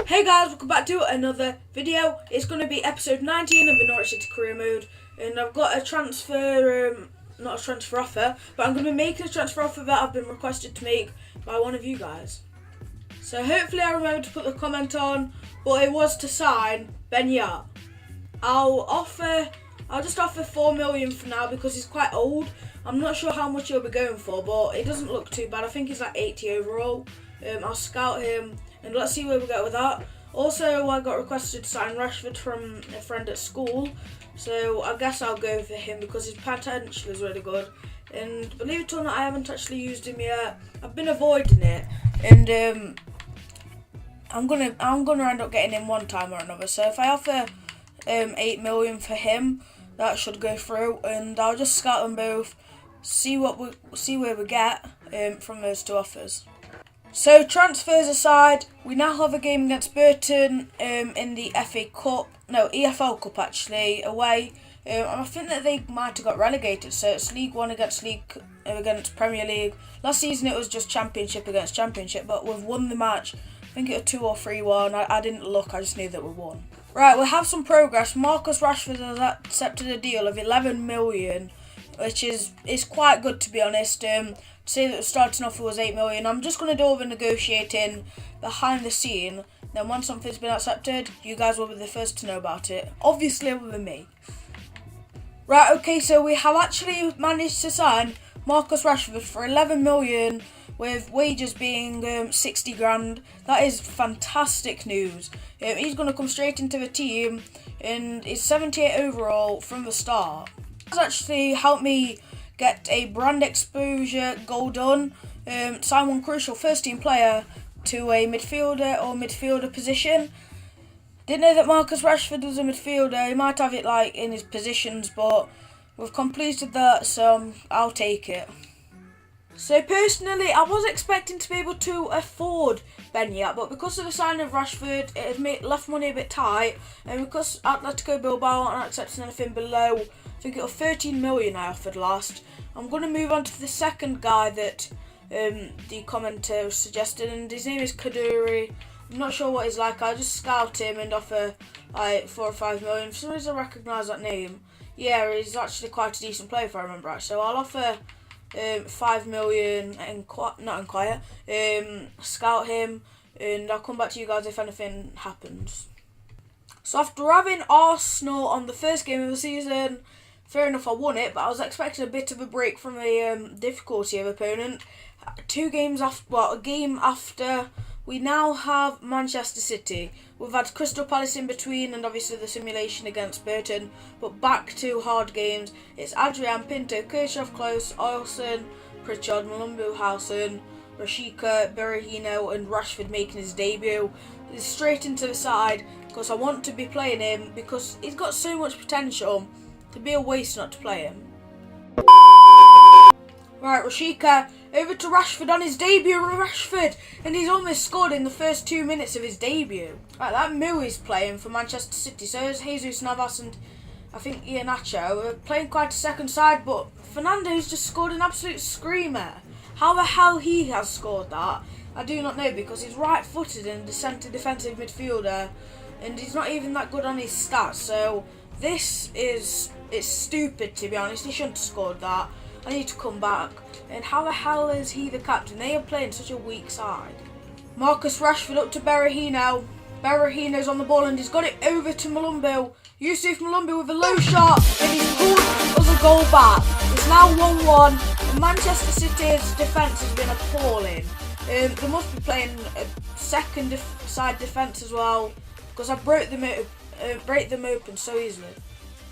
Hey guys, welcome back to another video. It's going to be episode 19 of the Norwich City career mode, and I've got a transfer, not a transfer offer, but I'm going to be making a transfer offer that I've been requested to make by one of you guys. So hopefully I remember to put the comment on, but it was to sign Ben Yart. I'll just offer 4 million for now because he's quite old. I'm not sure how much he'll be going for, but it doesn't look too bad. I think he's like 80 overall. I'll scout him and let's see where we go with that. Also, I got requested to sign Rashford from a friend at school, so I guess I'll go for him because his potential is really good. And believe it or not, I haven't actually used him yet. I've been avoiding it, and I'm gonna end up getting him one time or another. So if I offer 8 million for him, that should go through, and I'll just scout them both, see where we get from those two offers. So transfers aside, we now have a game against Burton in the EFL Cup actually, away. And I think that they might have got relegated, so it's League One against Premier League. Last season it was just Championship against Championship, but we've won the match. I think it was 2 or 3-1. I didn't look, I just knew that we won. Right, we have some progress. Marcus Rashford has accepted a deal of 11 million, which is quite good to be honest. To say that the starting offer was 8 million, I'm just going to do all the negotiating behind the scene. Then once something's been accepted, you guys will be the first to know about it. Obviously other than me. Right, okay, so we have actually managed to sign Marcus Rashford for 11 million with wages being 60 grand. That is fantastic news. He's going to come straight into the team and is 78 overall from the start. That's actually helped me get a brand exposure goal done. Sign one crucial first team player to a midfielder position. Didn't know that Marcus Rashford was a midfielder. He might have it like in his positions, but we've completed that, so I'll take it. So personally, I was expecting to be able to afford Ben Yart, but because of the signing of Rashford, it had left money a bit tight, and because Atletico Bilbao aren't accepting anything below, I think it was 13 million I offered last. I'm going to move on to the second guy that the commenter suggested, and his name is Kaduri. I'm not sure what he's like. I just scout him and offer like 4 or 5 million. For some reason I recognise that name. Yeah, he's actually quite a decent player if I remember right. So I'll offer 5 million and scout him, and I'll come back to you guys if anything happens. So after having Arsenal on the first game of the season, fair enough I won it, but I was expecting a bit of a break from the difficulty of opponent. A game after, we now have Manchester City. We've had Crystal Palace in between and obviously the simulation against Burton, but back to hard games. It's Adrian, Pinto, Kirchhoff, Klose, Olsen, Pritchard, Malumbu, Howson, Rashika, Berahino and Rashford making his debut. He's straight into the side because I want to be playing him because he's got so much potential. It'd be a waste not to play him. Right, Rashika over to Rashford on his debut. Rashford, and he's almost scored in the first 2 minutes of his debut. Right, that Mu is playing for Manchester City. So is Jesus Navas and I think Iheanacho. We're playing quite a second side, but Fernando's just scored an absolute screamer. How the hell he has scored that, I do not know, because he's right-footed and a centre defensive midfielder, and he's not even that good on his stats. So it's stupid to be honest. He shouldn't have scored that. I need to come back. And how the hell is he the captain? They are playing such a weak side. Marcus Rashford up to Berahino. Berahino's on the ball and he's got it over to Malumbu. Yusuf Malumbu with a low shot and he's pulled us a goal back. It's now 1-1 and Manchester City's defence has been appalling. They must be playing a second side defence as well because I break them open so easily.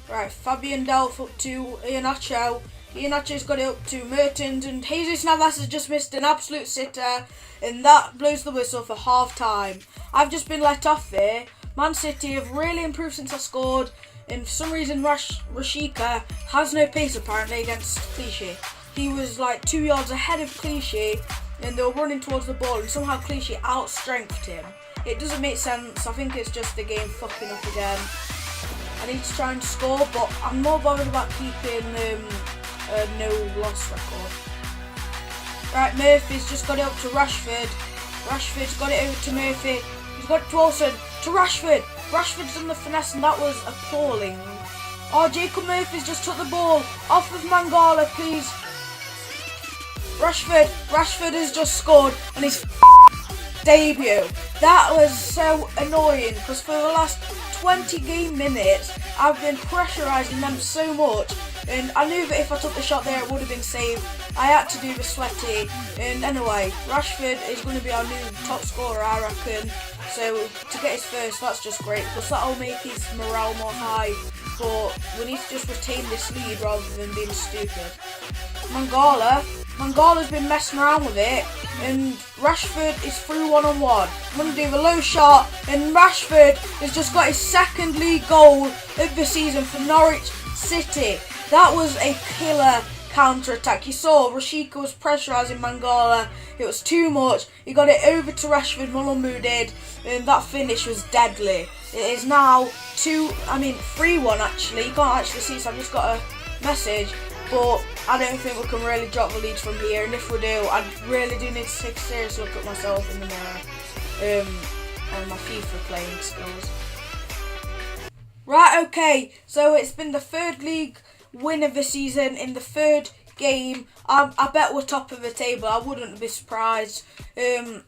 Right, Fabian Delph up to Iheanacho. Iheanacho's got it up to Mertens and Jesus Navas has just missed an absolute sitter, and that blows the whistle for half time. I've just been let off there. Man City have really improved since I scored, and for some reason Rashika has no pace apparently against Clichy. He was like 2 yards ahead of Clichy and they were running towards the ball and somehow Clichy outstrengthed him. It doesn't make sense. I think it's just the game fucking up again. I need to try and score, but I'm more bothered about keeping a no loss record. Right, Murphy's just got it up to Rashford. Rashford's got it over to Murphy. He's got it to Olsen, to Rashford. Rashford's done the finesse and that was appalling. Oh, Jacob Murphy's just took the ball off of Mangala, please. Rashford has just scored on his debut. That was so annoying because for the last 20 game minutes I've been pressurising them so much, and I knew that if I took the shot there it would have been saved. I had to do the sweaty, and anyway, Rashford is going to be our new top scorer, I reckon. So to get his first, that's just great because that'll make his morale more high. But we need to just retain this lead rather than being stupid. Mangala's been messing around with it, and Rashford is through one-on-one. I'm going to do the low shot, and Rashford has just got his second league goal of the season for Norwich City. That was a killer counter-attack. You saw Rashika was pressurising Mangala. It was too much. He got it over to Rashford, Mulumbu did, and that finish was deadly. It is now 3-1 actually. You can't actually see, so I've just got a message. But I don't think we can really drop the lead from here, and if we do, I really do need to take a serious look at myself in the mirror and my FIFA playing skills. Right, okay, so it's been the third league win of the season in the third game. I bet we're top of the table. I wouldn't be surprised. I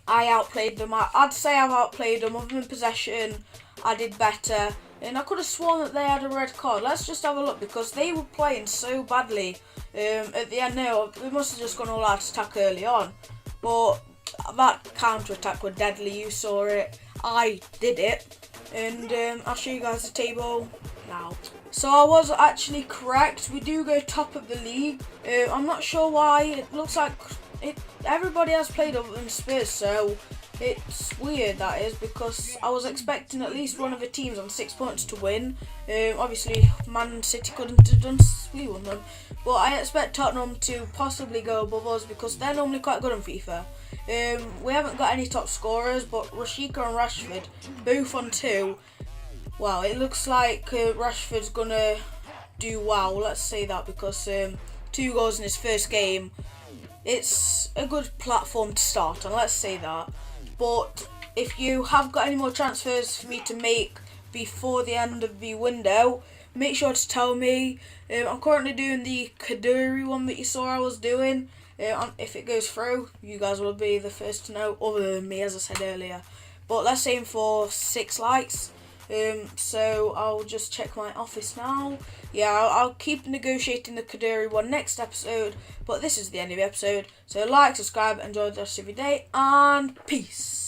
outplayed them. I'd say I've outplayed them. Other than possession, I did better. And I could have sworn that they had a red card. Let's just have a look because they were playing so badly at the end. No, they must have just gone all out attack early on. But that counter-attack was deadly. You saw it. I did it. And I'll show you guys the table now. So I was actually correct. We do go top of the league. I'm not sure why. It looks like everybody has played other than Spurs, so it's weird that is, because I was expecting at least one of the teams on 6 points to win. Obviously Man City couldn't have done, we won them, but I expect Tottenham to possibly go above us because they're normally quite good on FIFA. We haven't got any top scorers, but Rashika and Rashford both on 2. Well, it looks like Rashford's gonna do well, let's say that, because 2 goals in his first game. It's a good platform to start on, let's say that. But if you have got any more transfers for me to make before the end of the window, make sure to tell me. I'm currently doing the Kaduri one that you saw I was doing. If it goes through, you guys will be the first to know, other than me, as I said earlier. But let's aim for 6 likes. So I'll just check my office now. Yeah, I'll keep negotiating the Kaduri one next episode, but this is the end of the episode. So like, subscribe, enjoy the rest of your day, and peace.